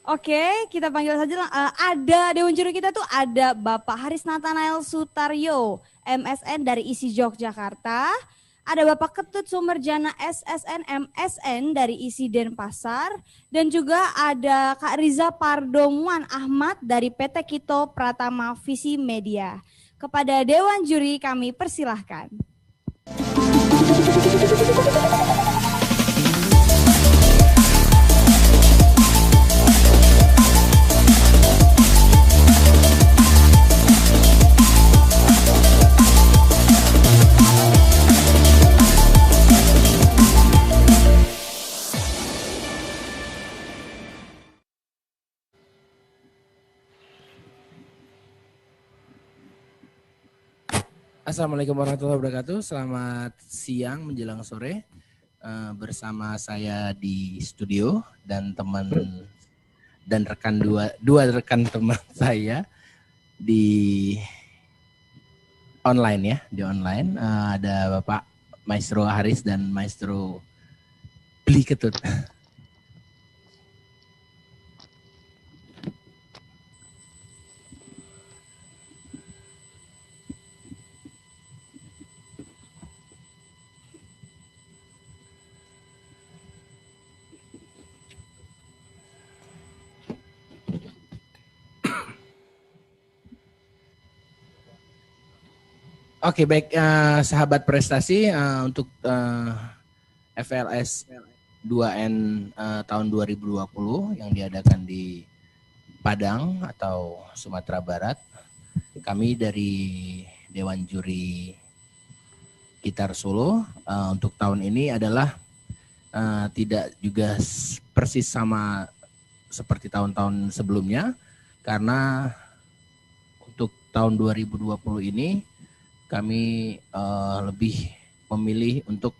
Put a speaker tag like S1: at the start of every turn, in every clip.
S1: Oke, kita panggil saja. Ada Dewan Juri kita tuh ada Bapak Haris Nathanael Sutaryo, MSN dari ISI Yogyakarta. Ada Bapak Ketut Sumerjana SSN MSN dari ISI Denpasar. Dan juga ada Kak Riza Pardomuan Ahmad dari PT Kito Pratama Visi Media. Kepada Dewan Juri kami persilahkan.
S2: Assalamualaikum warahmatullahi wabarakatuh. Selamat siang menjelang sore. Bersama saya di studio dan teman dan rekan dua rekan teman saya di online ya, di online. Ada Bapak Maestro Haris dan Maestro Beli Ketut. Oke, baik, sahabat prestasi, untuk FLS 2N tahun 2020 yang diadakan di Padang atau Sumatera Barat. Kami dari Dewan Juri Gitar Solo untuk tahun ini adalah tidak juga persis sama seperti tahun-tahun sebelumnya, karena untuk tahun 2020 ini kami lebih memilih untuk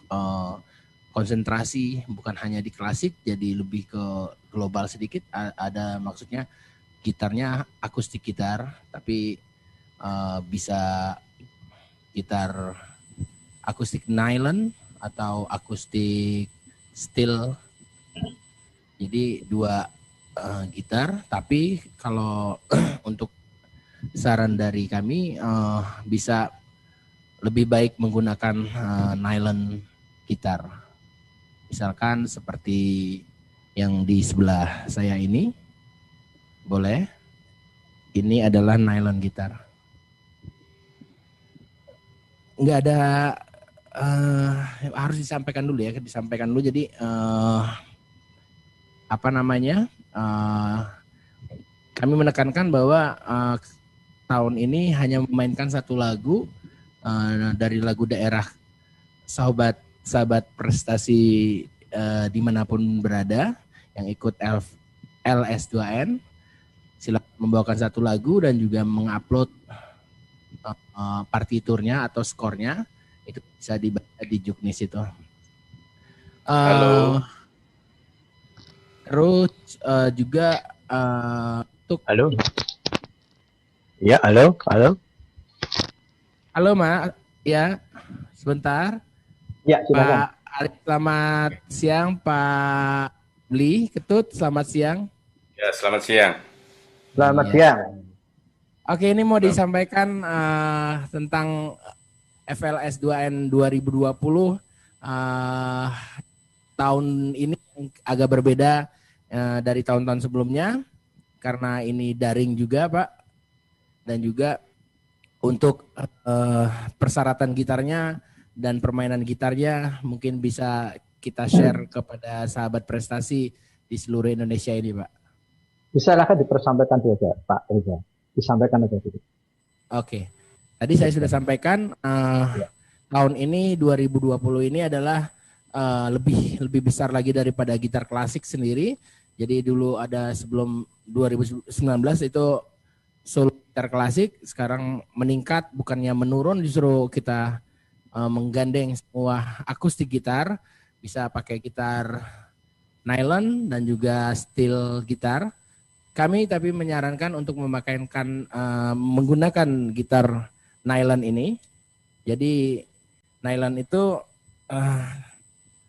S2: konsentrasi bukan hanya di klasik, jadi lebih ke global sedikit. Ada maksudnya gitarnya akustik gitar, tapi bisa gitar akustik nylon atau akustik steel. Jadi dua gitar, tapi kalau untuk saran dari kami bisa lebih baik menggunakan nylon gitar. Misalkan seperti yang di sebelah saya ini, boleh. Ini adalah nylon gitar. Nggak ada, harus disampaikan dulu ya, disampaikan dulu. Jadi kami menekankan bahwa tahun ini hanya memainkan satu lagu dari lagu daerah sahabat prestasi dimanapun berada yang ikut LS2N. Silakan membawakan satu lagu dan juga mengupload partiturnya atau skornya. Itu bisa dibaca di Juknis itu.
S3: Halo.
S2: Terus juga untuk
S3: Halo. Ya, halo.
S2: Halo, Mak. Ya, sebentar.
S3: Ya, silakan.
S2: Pak Arif, selamat siang. Pak Bli Ketut, selamat siang.
S4: Ya, selamat siang.
S3: Selamat siang.
S2: Oke, ini mau disampaikan tentang FLS 2N 2020. Tahun ini agak berbeda dari tahun-tahun sebelumnya, karena ini daring juga, Pak. Dan juga untuk persyaratan gitarnya dan permainan gitarnya mungkin bisa kita share kepada sahabat prestasi di seluruh Indonesia ini, Pak.
S3: Silakan dipersampaikan saja, Pak Reza. Disampaikan aja dulu.
S2: Oke. Tadi saya sudah sampaikan tahun ini 2020 ini adalah lebih besar lagi daripada gitar klasik sendiri. Jadi dulu ada sebelum 2019 itu solo gitar klasik, sekarang meningkat bukannya menurun, justru kita menggandeng semua akustik gitar, bisa pakai gitar nylon dan juga steel gitar. Kami tapi menyarankan untuk menggunakan gitar nylon ini. Jadi nylon itu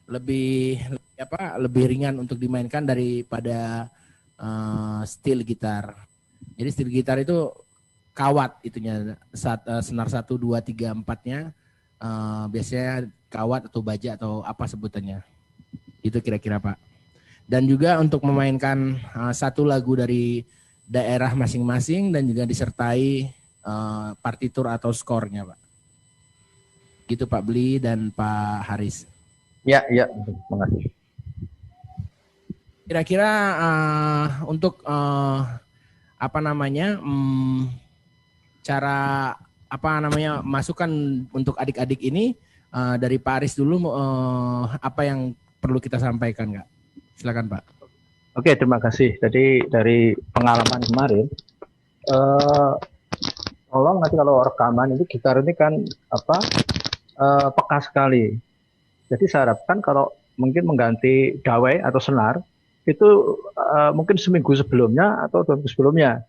S2: lebih ringan untuk dimainkan daripada steel gitar. Jadi steel gitar itu kawat itunya, senar 1, 2, 3, 4-nya biasanya kawat atau baja atau apa sebutannya. Itu kira-kira Pak. Dan juga untuk memainkan satu lagu dari daerah masing-masing dan juga disertai partitur atau skornya Pak. Gitu Pak Bli dan Pak Haris.
S3: Ya, terima kasih.
S2: Kira-kira untuk cara masukan untuk adik-adik ini dari Pak Aris dulu, apa yang perlu kita sampaikan Kak? Silakan Pak.
S3: Oke, terima kasih. Jadi dari pengalaman kemarin, tolong nanti kalau rekaman itu gitar ini kan peka sekali. Jadi saya harapkan kalau mungkin mengganti dawai atau senar itu mungkin seminggu sebelumnya atau 2 minggu sebelumnya.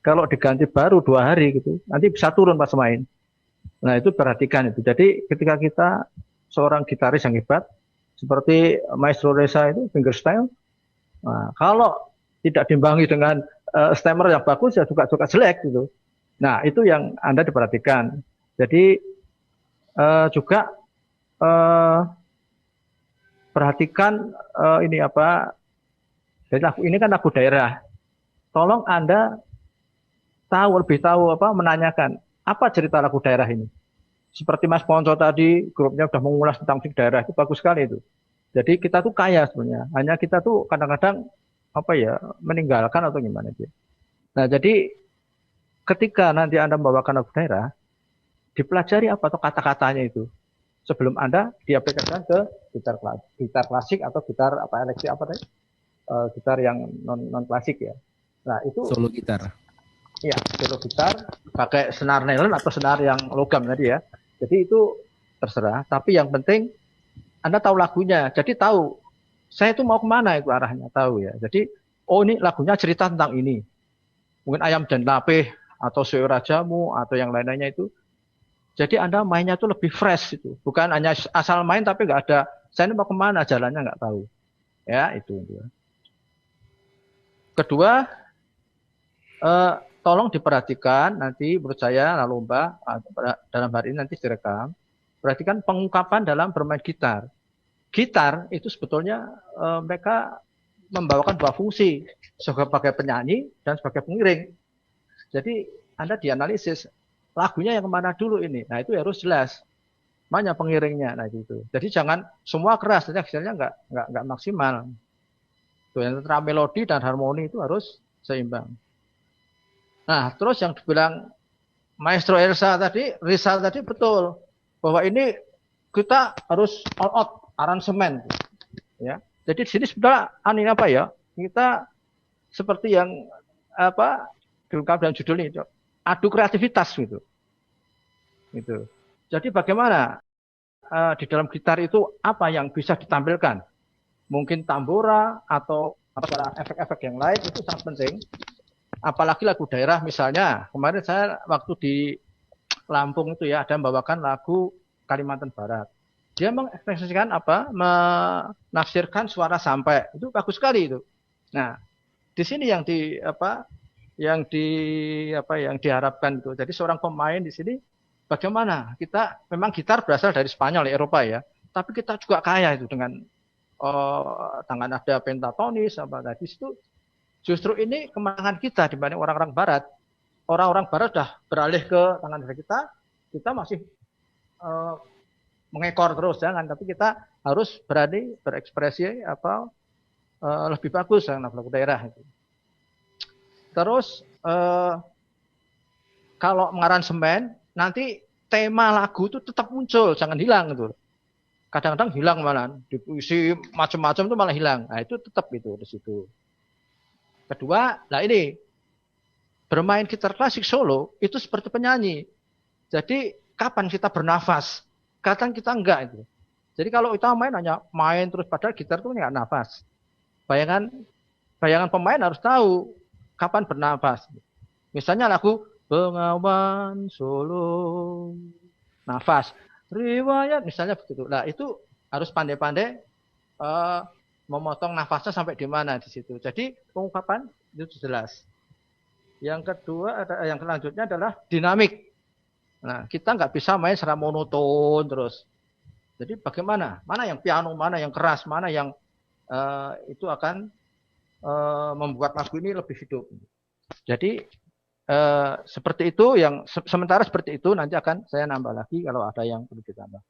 S3: Kalau diganti baru 2 hari gitu, nanti bisa turun pas main. Nah itu perhatikan itu. Jadi ketika kita seorang gitaris yang hebat, seperti Maestro Reza itu fingerstyle, nah, kalau tidak diimbangi dengan stemmer yang bagus ya juga jelek gitu. Nah itu yang Anda diperhatikan. Jadi juga perhatikan ini apa. Jadi ini kan lagu daerah. Tolong Anda lebih tahu menanyakan apa cerita lagu daerah ini. Seperti Mas Ponco tadi, grupnya sudah mengulas tentang musik daerah, itu bagus sekali itu. Jadi kita tuh kaya sebenarnya. Hanya kita tuh kadang-kadang meninggalkan atau gimana sih. Nah, jadi ketika nanti Anda membawakan lagu daerah, dipelajari apa tuh kata-katanya itu. Sebelum Anda diaplikasikan ke gitar klasik atau gitar elektrik gitar yang non klasik ya. Nah, itu
S2: solo gitar.
S3: Iya, solo gitar pakai senar nylon atau senar yang logam tadi ya. Jadi itu terserah, tapi yang penting Anda tahu lagunya. Jadi tahu saya itu mau kemana itu arahnya, tahu ya. Jadi ini lagunya cerita tentang ini. Mungkin Ayam dan Lapeh atau Seo Rajamu atau yang lain-lainnya itu. Jadi Anda mainnya itu lebih fresh itu. Bukan hanya asal main tapi nggak ada saya ini mau kemana jalannya nggak tahu. Ya, itu. Kedua, tolong diperhatikan nanti menurut saya lomba dalam hari ini nanti direkam. Perhatikan pengungkapan dalam bermain gitar. Gitar itu sebetulnya mereka membawakan 2 fungsi, sebagai penyanyi dan sebagai pengiring. Jadi Anda dianalisis lagunya yang kemana dulu ini. Nah itu harus jelas. Mana pengiringnya, nah itu. Jadi jangan semua keras, nanti hasilnya nggak maksimal. Tuh, yang antara melodi dan harmoni itu harus seimbang. Nah, terus yang dibilang Maestro Reza tadi betul bahwa ini kita harus all out aransemen, ya. Jadi di sini sebenarnya kita seperti yang diungkap dalam judul ini, adu kreativitas gitu. Gitu. Jadi bagaimana di dalam gitar itu apa yang bisa ditampilkan? Mungkin tambora atau efek-efek yang lain itu sangat penting. Apalagi lagu daerah misalnya, kemarin saya waktu di Lampung itu ya ada membawakan lagu Kalimantan Barat. Dia mengekspresikan menafsirkan suara sampai. Itu bagus sekali itu. Nah, di sini yang diharapkan itu. Jadi seorang pemain di sini bagaimana? Kita memang gitar berasal dari Spanyol, Eropa ya. Tapi kita juga kaya itu dengan tangan nada pentatonis di situ. Justru ini kemenangan kita dibanding orang-orang Barat. Orang-orang Barat sudah beralih ke tangan nada kita masih mengekor terus, jangan. Tapi kita harus berani berekspresi lebih bagus dengan lagu daerah itu. Terus kalau mengaransemen nanti tema lagu itu tetap muncul, jangan hilang gitu. Kadang-kadang hilang malah di puisi macam-macam itu malah hilang. Nah itu tetap itu di situ. Kedua, ini bermain gitar klasik solo itu seperti penyanyi. Jadi kapan kita bernafas? Kadang kita enggak itu. Jadi kalau kita hanya main terus padahal gitar itu enggak nafas. Bayangan pemain harus tahu kapan bernafas. Misalnya lagu Bengawan Solo, nafas. Riwayat misalnya begitu. Nah itu harus pandai-pandai memotong nafasnya sampai di mana di situ. Jadi pengungkapan itu jelas. Yang kedua, yang selanjutnya adalah dinamik. Nah, kita nggak bisa main secara monoton terus. Jadi bagaimana? Mana yang piano, mana yang keras, mana yang itu akan membuat lagu ini lebih hidup. Jadi seperti itu, yang sementara seperti itu, nanti akan saya nambah lagi kalau ada yang perlu ditambah.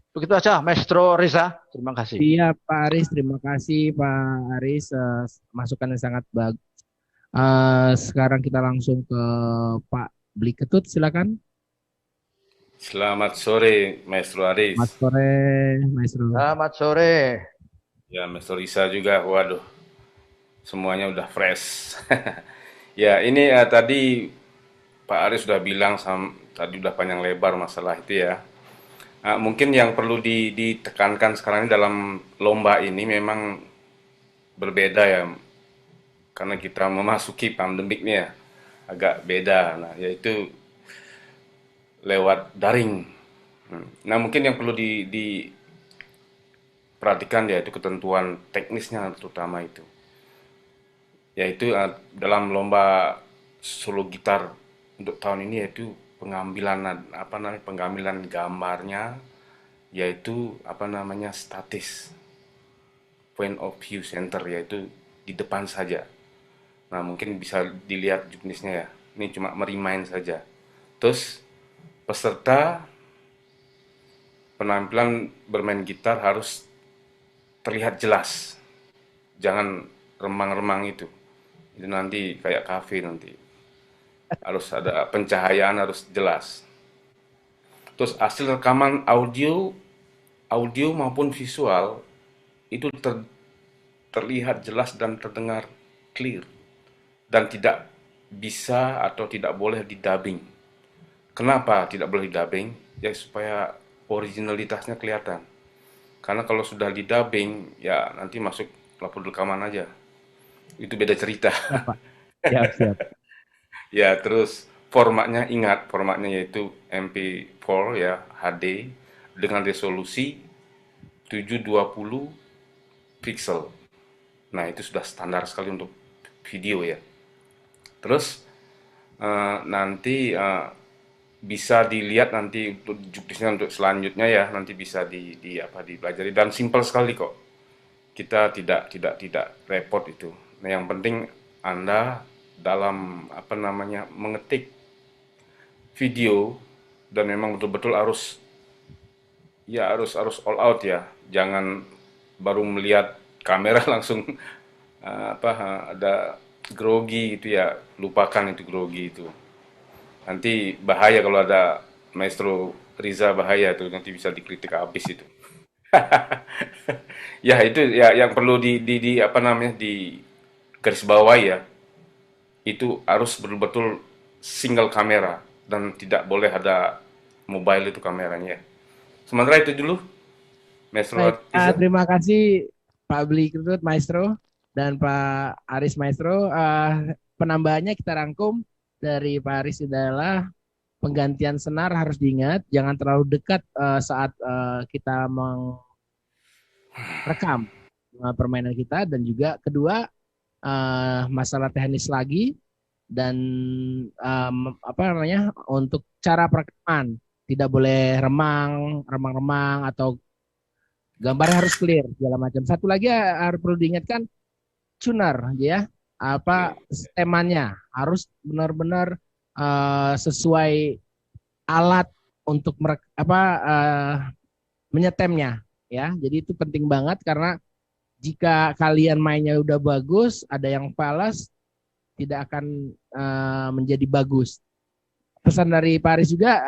S3: Begitu aja, Maestro Riza. Terima kasih.
S2: Iya, Pak Aris. Terima kasih, Pak Aris. Masukan yang sangat bagus. Sekarang kita langsung ke Pak Bli Ketut, silakan.
S4: Selamat sore, Maestro Aris.
S2: Selamat sore, Maestro.
S3: Selamat sore.
S4: Ya, Maestro Risa juga. Waduh, semuanya udah fresh. Ya, ini tadi Pak Aris sudah bilang, tadi udah panjang lebar masalah itu ya. Mungkin yang perlu ditekankan sekarang ini dalam lomba ini memang berbeda ya, karena kita memasuki pandemik nih ya, agak beda. Nah, yaitu lewat daring. Nah, mungkin yang perlu diperhatikan yaitu ketentuan teknisnya terutama itu. Yaitu dalam lomba solo gitar untuk tahun ini yaitu pengambilan gambarnya yaitu statis, point of view center, yaitu di depan saja. Nah, mungkin bisa dilihat jenisnya ya. Ini cuma merimain saja. Terus peserta penampilan bermain gitar harus terlihat jelas. Jangan remang-remang itu. Itu nanti kayak kafe nanti. Harus ada pencahayaan, harus jelas. Terus hasil rekaman audio maupun visual itu terlihat jelas dan terdengar clear. Dan tidak bisa atau tidak boleh didubbing. Kenapa tidak boleh didubbing? Ya supaya originalitasnya kelihatan. Karena kalau sudah didubbing, ya nanti masuk lapor rekaman aja. Itu beda cerita.
S2: Siap.
S4: Ya, terus formatnya, ingat formatnya yaitu MP4 ya, HD dengan resolusi 720 pixel. Nah, itu sudah standar sekali untuk video ya. Terus nanti bisa dilihat nanti untuk juknisnya untuk selanjutnya ya, nanti bisa dipelajari dan simpel sekali kok. Kita tidak repot itu. Nah, yang penting Anda dalam mengetik video dan memang betul-betul harus all out ya. Jangan baru melihat kamera langsung ada grogi gitu ya. Lupakan itu grogi itu. Nanti bahaya kalau ada Maestro Riza, bahaya tuh, nanti bisa dikritik habis itu. Ya itu ya yang perlu di garis bawah ya. Itu harus betul-betul single kamera dan tidak boleh ada mobile itu kameranya. Sementara itu dulu, Maestro.
S2: Terima kasih Pak Bli Ketut Maestro dan Pak Aris Maestro. Penambahannya kita rangkum dari Pak Aris adalah penggantian senar harus diingat, jangan terlalu dekat saat kita merekam permainan kita, dan juga kedua masalah teknis lagi dan untuk cara perekaman tidak boleh remang atau gambarnya harus clear segala macam. Satu lagi harus perlu diingatkan, tuner ya, stemannya harus benar-benar sesuai alat untuk menyetemnya ya. Jadi itu penting banget, karena jika kalian mainnya udah bagus, ada yang falas, tidak akan menjadi bagus. Pesan dari Pak Aris juga,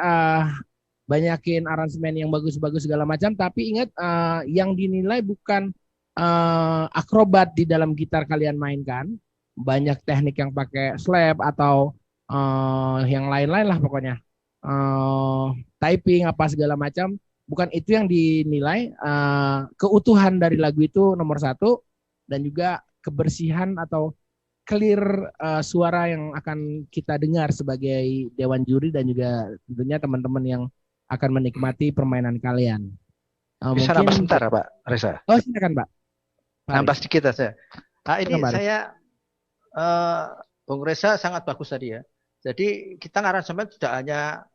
S2: banyakin aransemen yang bagus-bagus segala macam, tapi ingat yang dinilai bukan akrobat di dalam gitar kalian mainkan. Banyak teknik yang pakai slap atau yang lain-lain lah pokoknya. Typing apa segala macam. Bukan itu yang dinilai, keutuhan dari lagu itu nomor satu, dan juga kebersihan atau clear suara yang akan kita dengar sebagai dewan juri dan juga tentunya teman-teman yang akan menikmati permainan kalian.
S3: Bisa nambah sebentar Pak Reza?
S2: Oh silakan Pak.
S3: Nambah sedikit saja. Nah, ini
S2: Kemarin.
S3: saya Bung Reza sangat bagus tadi ya. Jadi kita aransemen tidak hanya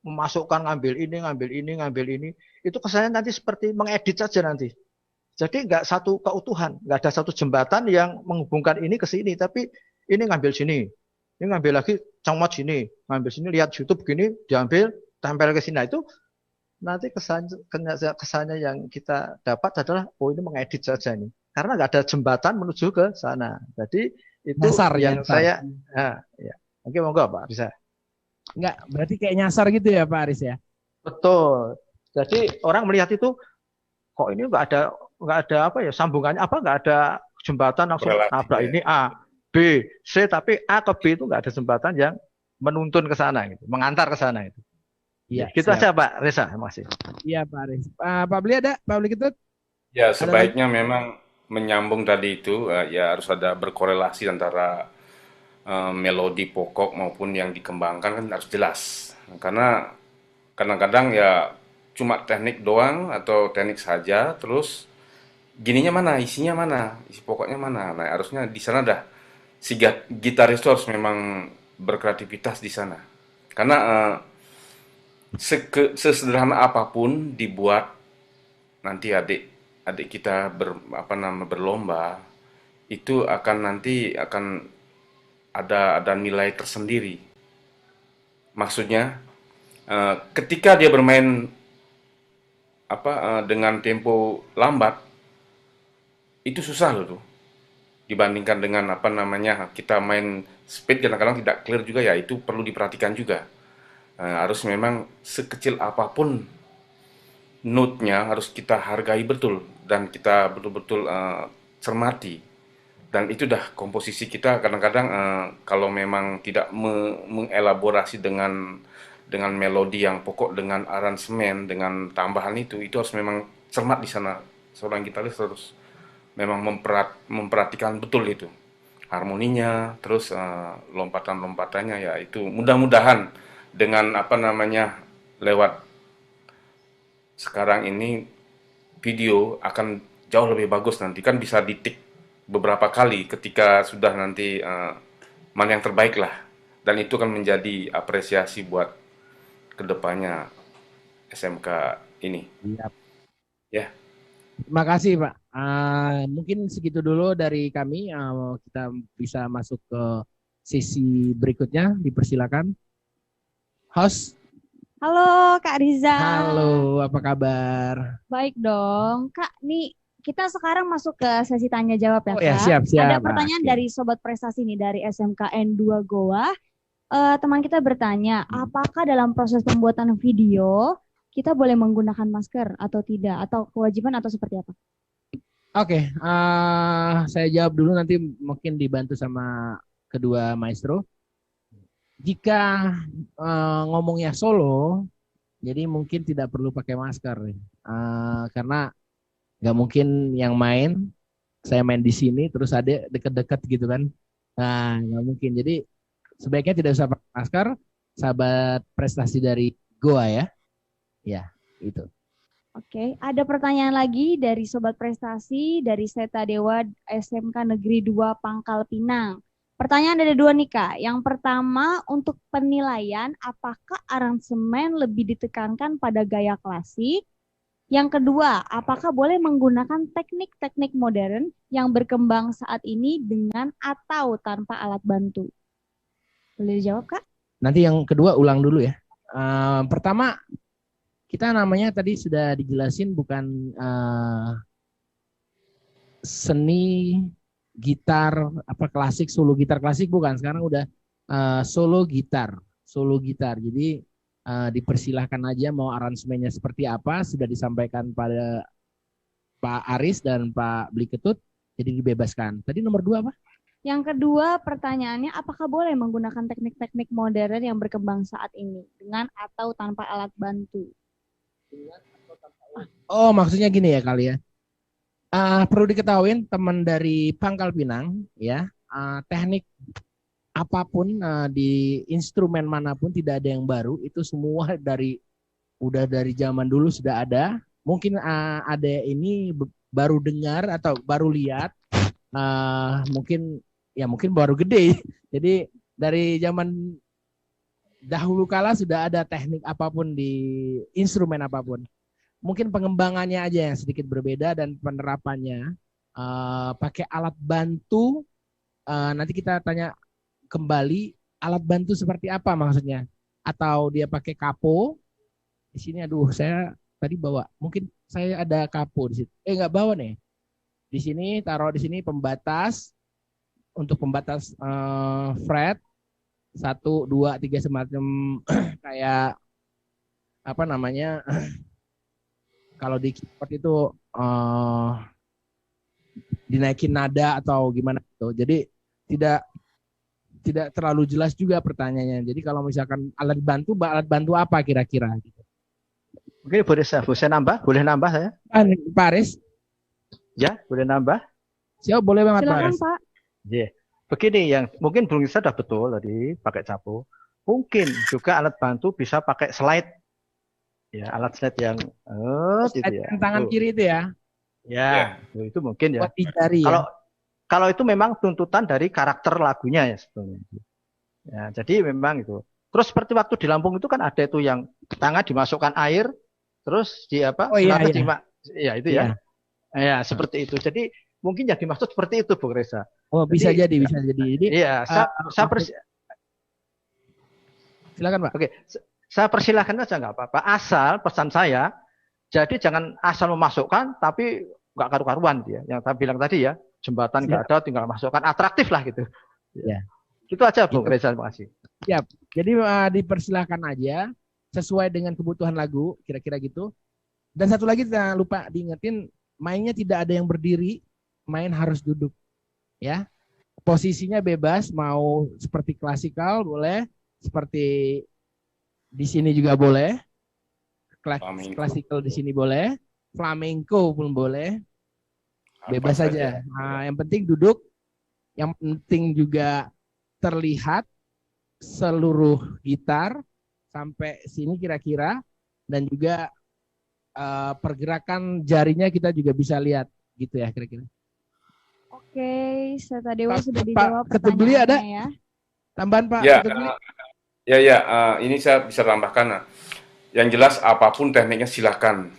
S3: memasukkan ngambil ini, ngambil ini. Itu kesannya nanti seperti mengedit saja nanti. Jadi nggak satu keutuhan, nggak ada satu jembatan yang menghubungkan ini ke sini, tapi ini ngambil sini, ini ngambil lagi comot sini, ngambil sini, lihat YouTube gini, diambil, tempel ke sini. Nah, itu nanti kesannya yang kita dapat adalah, oh ini mengedit saja nih, karena nggak ada jembatan menuju ke sana. Jadi itu
S2: Nyasar,
S3: yang
S2: nyasar.
S3: saya, ya. Oke, monggo Pak bisa.
S2: Enggak, berarti kayak nyasar gitu ya Pak Aris ya?
S3: Betul. Jadi orang melihat itu, kok ini nggak ada apa ya sambungannya, apa nggak ada jembatan langsung
S4: Korelasi,
S3: nabrak
S4: ya.
S3: ini A, B, C, tapi A ke B itu nggak ada jembatan yang menuntun ke sana gitu, mengantar ke sana itu.
S2: Iya.
S3: Gitu
S2: siap.
S3: aja Pak Reza, terima kasih.
S2: Iya Pak Aris. Pak Bli ada? Pak Bli Ketut?
S4: Ya, sebaiknya memang menyambung tadi itu, ya harus ada berkorelasi antara melodi pokok maupun yang dikembangkan kan harus jelas. Karena kadang-kadang ya cuma teknik doang atau teknik saja, terus gininya mana, isinya mana, isi pokoknya mana. Nah, harusnya di sana dah si gitaris itu harus memang berkreativitas di sana. Karena sesederhana apapun dibuat, nanti adik kita berlomba itu akan ada nilai tersendiri. Maksudnya ketika dia bermain dengan tempo lambat itu susah loh tuh, dibandingkan dengan kita main speed kadang-kadang tidak clear juga, ya itu perlu diperhatikan juga. Harus memang sekecil apapun note-nya harus kita hargai betul dan kita betul-betul cermati. Dan itu dah komposisi kita kadang-kadang kalau memang tidak mengelaborasi dengan melodi yang pokok, dengan aransemen, dengan tambahan itu harus memang cermat di sana. Seorang gitaris harus memang memperhatikan betul itu harmoninya, terus lompatan-lompatannya, ya itu mudah-mudahan dengan lewat sekarang ini video akan jauh lebih bagus, nanti kan bisa ditik beberapa kali ketika sudah nanti mana yang terbaik lah, dan itu kan menjadi apresiasi buat kedepannya SMK ini.
S2: Iya.
S4: Ya.
S2: Terima kasih Pak. Mungkin segitu dulu dari kami. Kita bisa masuk ke sesi berikutnya. Dipersilakan. Host.
S1: Halo Kak Riza.
S2: Halo, apa kabar?
S1: Baik dong. Kak, nih kita sekarang masuk ke sesi tanya jawab ya,
S2: Oh
S1: Kak.
S2: ya, siap.
S1: Ada pertanyaan dari Sobat Prestasi nih dari SMKN 2 Goa. Teman kita bertanya, apakah dalam proses pembuatan video kita boleh menggunakan masker atau tidak, atau kewajiban atau seperti apa?
S2: Oke, saya jawab dulu, nanti mungkin dibantu sama kedua maestro. Jika ngomongnya solo, jadi mungkin tidak perlu pakai masker, karena nggak mungkin yang main, saya main di sini terus ada deket-deket gitu kan, nah nggak mungkin. Jadi sebaiknya tidak usah pakai masker. Sahabat Prestasi dari Goa ya, ya itu.
S1: Oke, ada pertanyaan lagi dari Sobat Prestasi dari Seta Dewa SMK Negeri 2 Pangkal Pinang. Pertanyaan ada dua nih Kak. Yang pertama, untuk penilaian apakah aransemen lebih ditekankan pada gaya klasik? Yang kedua, apakah boleh menggunakan teknik-teknik modern yang berkembang saat ini dengan atau tanpa alat bantu? Boleh dijawab Kak?
S2: Nanti yang kedua ulang dulu ya. Pertama, kita namanya tadi sudah dijelasin bukan seni gitar klasik, solo gitar klasik, bukan. Sekarang udah solo gitar. Jadi dipersilahkan aja mau aransemennya seperti apa, sudah disampaikan pada Pak Aris dan Pak Bli Ketut, jadi dibebaskan. Tadi nomor 2 apa?
S1: Yang kedua pertanyaannya, apakah boleh menggunakan teknik-teknik modern yang berkembang saat ini dengan atau tanpa alat bantu?
S2: Oh, maksudnya gini ya kali ya. Perlu diketahui teman dari Pangkal Pinang ya, teknik apapun di instrumen manapun tidak ada yang baru, itu semua udah dari zaman dulu sudah ada. Mungkin ada ini baru dengar atau baru lihat, mungkin baru gede. Jadi dari zaman dahulu kala sudah ada teknik apapun di instrumen apapun. Mungkin pengembangannya aja yang sedikit berbeda dan penerapannya pakai alat bantu. Nanti kita tanya kembali alat bantu seperti apa maksudnya. Atau dia pakai kapo. Di sini saya tadi bawa. Mungkin saya ada kapo di situ. Nggak bawa nih. Di sini taruh di sini pembatas untuk pembatas fret 1, 2, 3 semacam kayak apa namanya kalau di keyboard itu dinaikin nada atau gimana gitu. Jadi tidak terlalu jelas juga pertanyaannya. Jadi kalau misalkan alat bantu apa kira-kira gitu.
S3: Mungkin boleh nambah? Boleh nambah saya?
S2: Pak Aris?
S3: Ya, boleh nambah?
S2: Siap, boleh banget Pak
S1: Silakan
S2: Aris.
S1: Pak.
S3: Yeah. Begini yang mungkin Bung Risa sudah betul tadi pakai capo. Mungkin juga alat bantu bisa pakai slide. Ya, alat slide yang gitu ya.
S2: Tangan kiri itu ya.
S3: Ya, itu mungkin ya.
S2: Jari,
S3: kalau itu memang tuntutan dari karakter lagunya ya sebetulnya. Ya, jadi memang itu. Terus seperti waktu di Lampung itu kan ada itu yang tangan dimasukkan air, terus di apa?
S2: Iya.
S3: Itu ya. Ya, seperti itu. Jadi mungkin yang dimaksud seperti itu, Bung Reza.
S2: Bisa jadi. Jadi,
S3: iya,
S2: silakan Pak.
S3: Oke, saya persilahkan aja nggak apa-apa. Asal pesan saya, jadi jangan asal memasukkan, tapi nggak karu-karuan dia. Yang saya bilang tadi ya, jembatan nggak ada, tinggal masukkan, atraktif lah gitu.
S2: Ya.
S3: Itu aja, Bung Reza. Terima kasih.
S2: Siap. Jadi dipersilahkan aja sesuai dengan kebutuhan lagu, kira-kira gitu. Dan satu lagi kita lupa diingetin, mainnya tidak ada yang berdiri, main harus duduk. Ya. Posisinya bebas, mau seperti klasikal boleh, seperti di sini juga boleh. Klasikal di sini boleh, flamenco pun boleh. Bebas saja. Nah, yang penting duduk, yang penting juga terlihat seluruh gitar sampai sini kira-kira, dan juga pergerakan jarinya kita juga bisa lihat gitu ya kira-kira.
S1: Oke, Seta Dewa sudah dijawab
S2: Ketebeli ada
S1: ya.
S2: Tambahan Pak?
S4: Ini saya bisa tambahkan. Yang jelas apapun tekniknya silahkan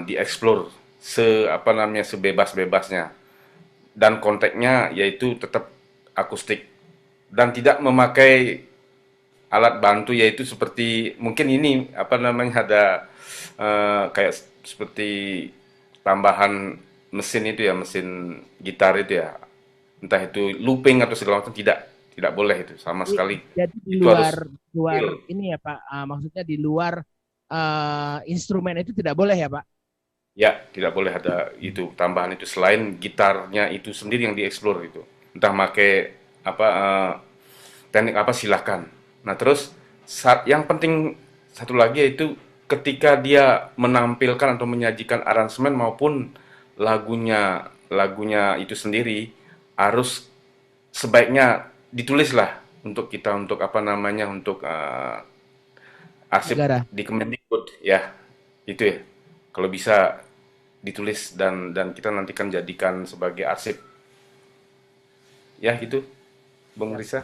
S4: dieksplor sebebas-bebasnya. Dan konteksnya yaitu tetap akustik dan tidak memakai alat bantu, yaitu seperti mungkin ini ada kayak seperti tambahan mesin itu ya, mesin gitar itu ya, entah itu looping atau segala macam, tidak boleh itu sama sekali.
S2: Jadi di luar ini ya Pak, maksudnya di luar instrumen itu tidak boleh ya Pak?
S4: Ya, tidak boleh ada itu tambahan itu selain gitarnya itu sendiri yang dieksplor itu. Entah pakai teknik apa silahkan. Nah terus yang penting satu lagi yaitu ketika dia menampilkan atau menyajikan aransemen maupun lagunya itu sendiri harus sebaiknya ditulislah untuk kita untuk arsip di Kemendikbud ya, itu ya, kalau bisa ditulis dan kita nanti kan jadikan sebagai arsip ya, gitu Bung Risa.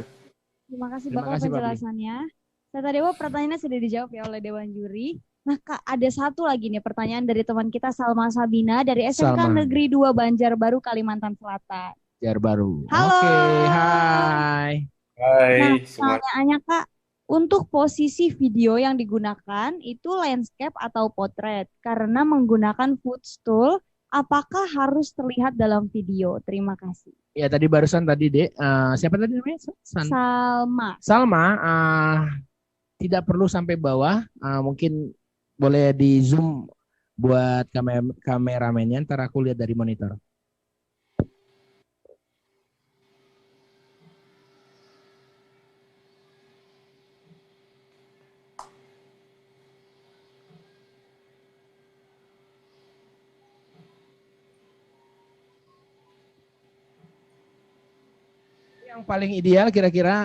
S1: Terima kasih Bapak penjelasannya. Seta Dewa, pertanyaannya sudah dijawab ya oleh Dewan Juri. Nah Kak, ada satu lagi nih pertanyaan dari teman kita Salma Sabina dari SMK Negeri 2 Banjarbaru, Kalimantan Selatan.
S2: Banjarbaru.
S1: Halo.
S2: Oke, hai.
S4: Hai.
S1: Nah, pertanyaannya Kak, untuk posisi video yang digunakan itu landscape atau potret? Karena menggunakan footstool, apakah harus terlihat dalam video? Terima kasih.
S2: Ya tadi barusan Dek, siapa tadi namanya? Salma. Tidak perlu sampai bawah, mungkin boleh di zoom buat kameramennya, ntar aku lihat dari monitor. Yang paling ideal kira-kira,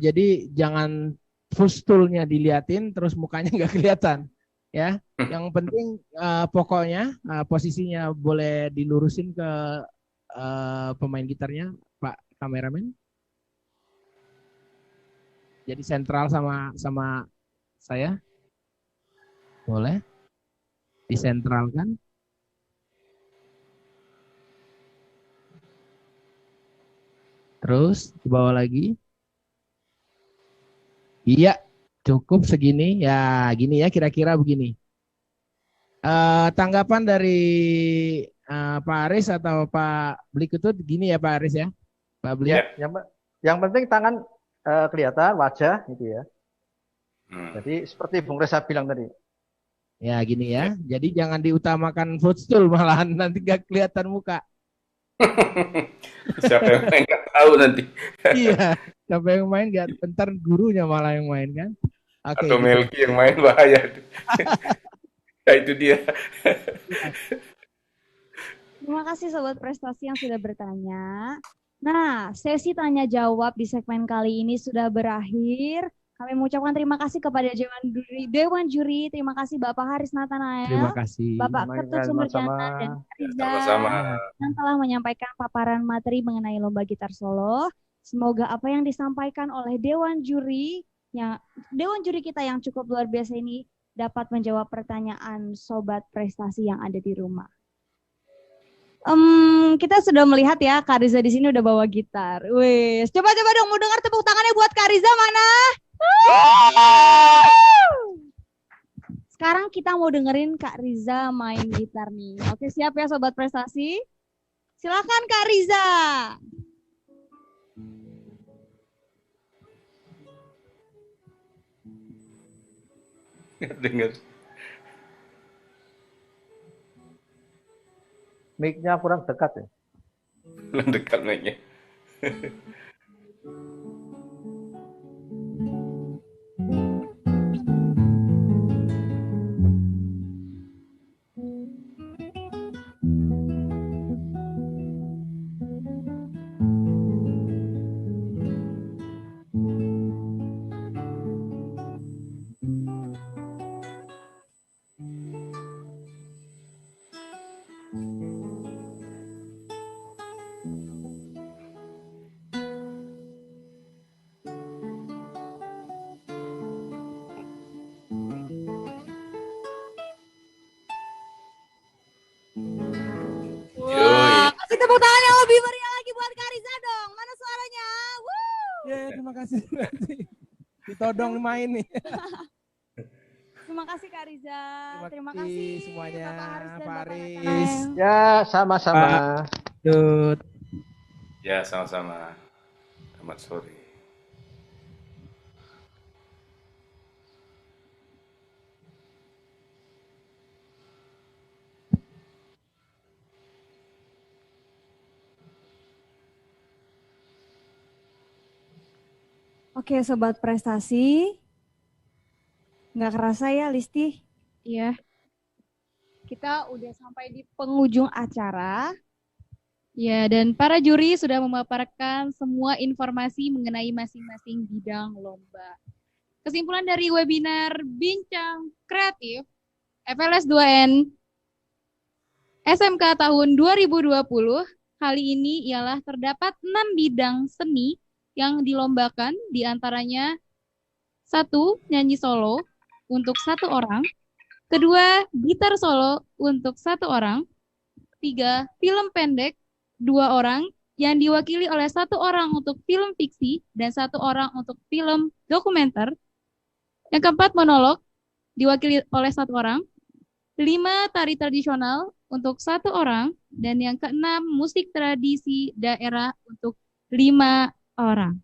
S2: jadi jangan full stool-nya diliatin terus mukanya nggak kelihatan. ya. Yang penting pokoknya posisinya boleh dilurusin ke pemain gitarnya, Pak kameramen. Jadi sentral sama saya. Boleh disentralkan. Terus ke bawah lagi. Iya, cukup segini. Ya, gini ya kira-kira begini. Tanggapan dari Pak Aris atau Pak Blik itu gini ya Pak Aris ya. Pak Blik.
S4: Ya.
S3: Yang penting tangan kelihatan, wajah gitu ya.
S4: Hmm.
S3: Jadi seperti Bung Reza bilang tadi.
S2: Ya gini ya. Jadi jangan diutamakan footstool malahan nanti gak kelihatan muka.
S4: Siapa yang main nggak tahu nanti.
S2: Iya, siapa yang main gak, bentar gurunya malah yang main kan. Oke,
S4: Atau
S2: gitu.
S4: Melki yang main bahaya. Ya itu dia.
S1: Terima kasih Sobat Prestasi yang sudah bertanya. Nah, sesi tanya jawab di segmen kali ini sudah berakhir. Kami mengucapkan terima kasih kepada Dewan Juri. Terima kasih Bapak Haris Nathanael.
S2: Terima kasih.
S1: Bapak Ketut Sumerjana dan Riza
S4: Sama-sama.
S1: yang telah menyampaikan paparan materi mengenai lomba gitar solo. Semoga apa yang disampaikan oleh Dewan Juri kita yang cukup luar biasa ini dapat menjawab pertanyaan Sobat Prestasi yang ada di rumah. Kita sudah melihat ya Kak Riza di sini udah bawa gitar. Wes, coba dong mau dengar tepuk tangannya buat Kak Riza mana? Sekarang kita mau dengerin Kak Riza main gitar nih. Oke, siap ya Sobat Prestasi? Silakan Kak Riza.
S4: Dengar.
S3: Mic-nya kurang dekat ya.
S4: Dekat mic-nya.
S1: Wah, kasih tepuk tangan yang lebih meriah lagi buat Kak Riza dong. Mana suaranya?
S2: Ya, terima kasih. Ditodong main nih.
S1: Terima kasih Kak Riza.
S2: Terima kasih semuanya.
S1: Bapak Haris dan
S2: Pak
S1: Bapak
S2: Haris.
S1: Nathanael.
S3: Ya, sama-sama.
S2: Tut.
S4: Ya, sama-sama. Selamat sore.
S1: Oke, Sobat Prestasi. Nggak kerasa ya, Listi? Iya. Kita udah sampai di penghujung acara. Ya, dan para juri sudah memaparkan semua informasi mengenai masing-masing bidang lomba. Kesimpulan dari webinar Bincang Kreatif FLS 2N SMK tahun 2020 kali ini ialah terdapat 6 bidang seni yang dilombakan, diantaranya 1. Nyanyi solo untuk 1 orang, 2. Gitar solo untuk 1 orang, 3. Film pendek 2 orang yang diwakili oleh 1 orang untuk film fiksi dan 1 orang untuk film dokumenter. Yang keempat, monolog diwakili oleh 1 orang, 5. Tari tradisional untuk 1 orang, dan yang keenam, musik tradisi daerah untuk 5 orang.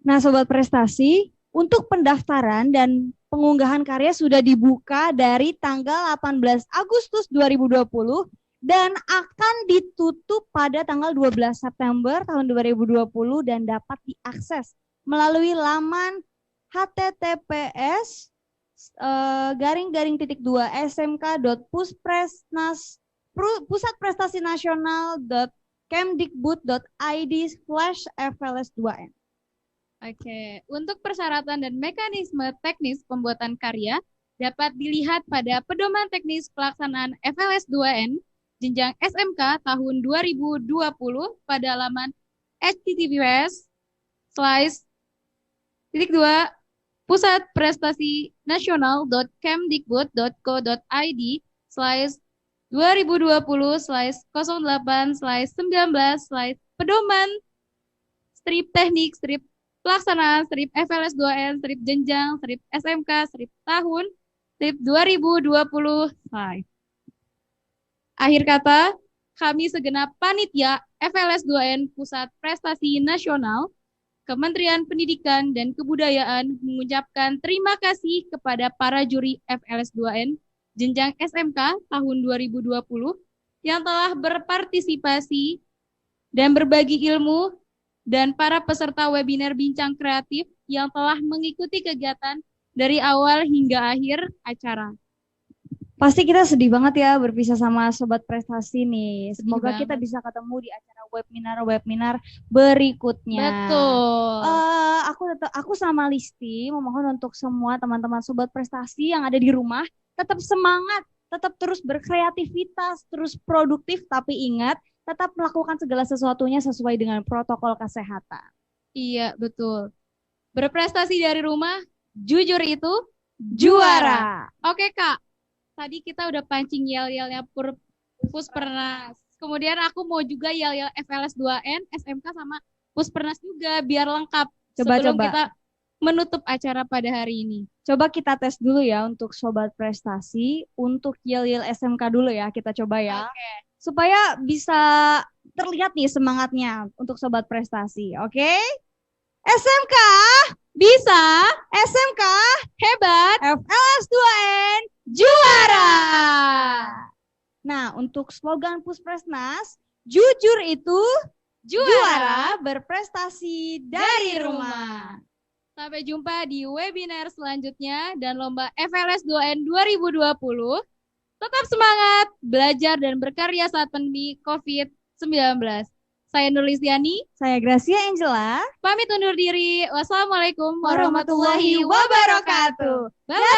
S1: Nah, Sobat Prestasi, untuk pendaftaran dan pengunggahan karya sudah dibuka dari tanggal 18 Agustus 2020 dan akan ditutup pada tanggal 12 September tahun 2020 dan dapat diakses melalui laman https://smk.pusatprestasi nasional.kemdikbud.id/FLS2N.
S5: Oke, untuk persyaratan dan mekanisme teknis pembuatan karya dapat dilihat pada pedoman teknis pelaksanaan FLS 2N jenjang SMK tahun 2020 pada halaman https:///2 pusat prestasi nasional.kemdikbud.co.id /2020/08/19/ strip teknik strip pelaksanaan strip FLS 2N strip jenjang strip SMK strip tahun strip 2020 slide. Akhir kata, kami segenap panitia FLS 2N Pusat Prestasi Nasional Kementerian Pendidikan dan Kebudayaan mengucapkan terima kasih kepada para juri FLS 2N jenjang SMK tahun 2020 yang telah berpartisipasi dan berbagi ilmu dan para peserta webinar Bincang Kreatif yang telah mengikuti kegiatan dari awal hingga akhir acara.
S1: Pasti kita sedih banget ya berpisah sama Sobat Prestasi nih.
S5: Sedih
S1: Semoga
S5: banget.
S1: kita bisa ketemu di acara webinar-webinar berikutnya.
S5: Betul.
S1: Aku sama Listi memohon untuk semua teman-teman Sobat Prestasi yang ada di rumah tetap semangat, tetap terus berkreativitas, terus produktif, tapi ingat tetap melakukan segala sesuatunya sesuai dengan protokol kesehatan.
S5: Iya, betul. Berprestasi dari rumah, jujur itu juara. Oke, Kak. Tadi kita udah pancing yel-yelnya Puspernas. Kemudian aku mau juga yel-yel FLS 2N, SMK sama Puspernas juga biar lengkap sebelum kita menutup acara pada hari ini.
S1: Coba kita tes dulu ya untuk Sobat Prestasi, untuk yel-yel SMK dulu ya, kita coba ya.
S5: Oke.
S1: Supaya bisa terlihat nih semangatnya untuk Sobat Prestasi, oke? SMK
S5: Bisa,
S1: SMK
S5: hebat,
S1: FLS 2N
S5: juara.
S1: Nah, untuk slogan Puspresnas, jujur itu juara berprestasi dari rumah.
S5: Sampai jumpa di webinar selanjutnya dan lomba FLS 2N 2020. Tetap semangat, belajar dan berkarya saat pandemi COVID-19. Saya Nur Listiani,
S1: Saya Gracia Angela.
S5: pamit undur diri. Wassalamualaikum
S1: Warahmatullahi wabarakatuh.
S5: Bye-bye.